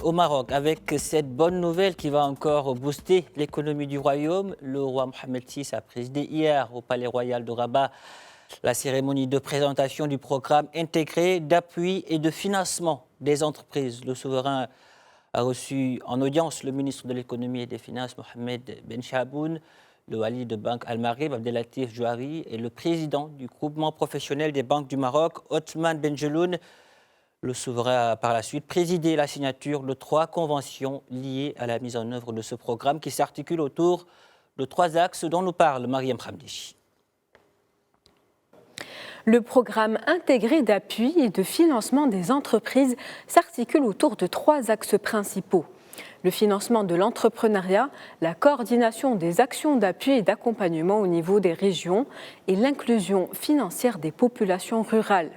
Au Maroc, avec cette bonne nouvelle qui va encore booster l'économie du royaume, le roi Mohamed VI a présidé hier au Palais Royal de Rabat la cérémonie de présentation du programme intégré d'appui et de financement des entreprises. Le souverain a reçu en audience le ministre de l'économie et des finances, Mohamed Ben Chaboun, le wali de Banque Al-Maghrib, Abdelatif Jouari, et le président du groupement professionnel des banques du Maroc, Othman Benjeloun. Le souverain a par la suite présidé la signature de 3 conventions liées à la mise en œuvre de ce programme qui s'articule autour de 3 axes dont nous parle Mariam Khamdi. Le programme intégré d'appui et de financement des entreprises s'articule autour de 3 axes principaux. Le financement de l'entrepreneuriat, la coordination des actions d'appui et d'accompagnement au niveau des régions et l'inclusion financière des populations rurales.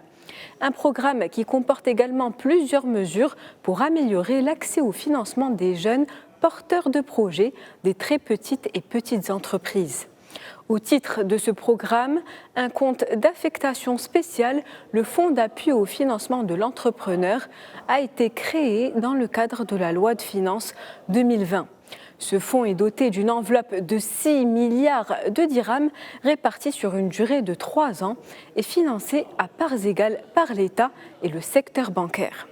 Un programme qui comporte également plusieurs mesures pour améliorer l'accès au financement des jeunes porteurs de projets des très petites et petites entreprises. Au titre de ce programme, un compte d'affectation spéciale, le Fonds d'appui au financement de l'entrepreneur, a été créé dans le cadre de la loi de finances 2020. Ce fonds est doté d'une enveloppe de 6 milliards de dirhams répartis sur une durée de 3 ans et financé à parts égales par l'État et le secteur bancaire.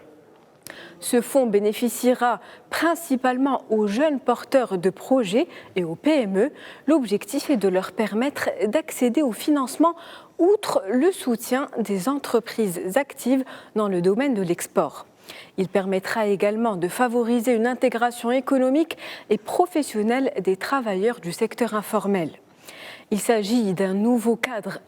Ce fonds bénéficiera principalement aux jeunes porteurs de projets et aux PME. L'objectif est de leur permettre d'accéder au financement outre le soutien des entreprises actives dans le domaine de l'export. Il permettra également de favoriser une intégration économique et professionnelle des travailleurs du secteur informel. Il s'agit d'un nouveau cadre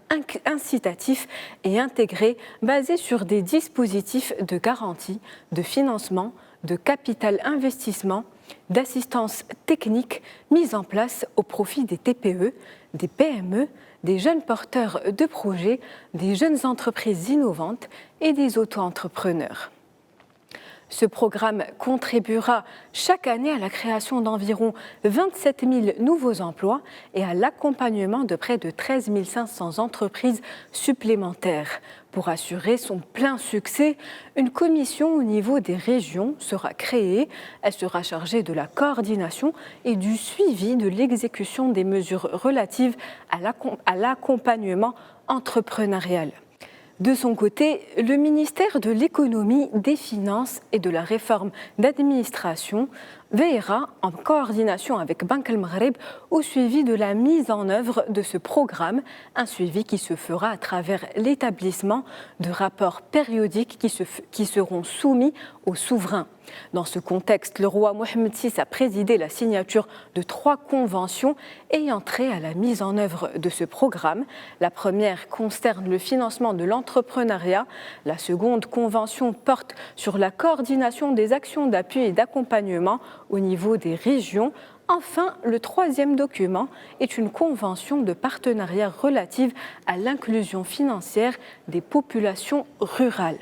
incitatif et intégré basé sur des dispositifs de garantie, de financement, de capital investissement, d'assistance technique mis en place au profit des TPE, des PME, des jeunes porteurs de projets, des jeunes entreprises innovantes et des auto-entrepreneurs. Ce programme contribuera chaque année à la création d'environ 27 000 nouveaux emplois et à l'accompagnement de près de 13 500 entreprises supplémentaires. Pour assurer son plein succès, une commission au niveau des régions sera créée. Elle sera chargée de la coordination et du suivi de l'exécution des mesures relatives à l'accompagnement entrepreneurial. De son côté, le ministère de l'Économie, des Finances et de la Réforme d'administration veillera, en coordination avec Banque Al-Maghrib, au suivi de la mise en œuvre de ce programme, un suivi qui se fera à travers l'établissement de rapports périodiques qui seront soumis aux souverains. Dans ce contexte, le roi Mohamed VI a présidé la signature de 3 conventions ayant trait à la mise en œuvre de ce programme. La première concerne le financement de l'entrepreneuriat. La seconde convention porte sur la coordination des actions d'appui et d'accompagnement au niveau des régions. Enfin, le 3e document est une convention de partenariat relative à l'inclusion financière des populations rurales.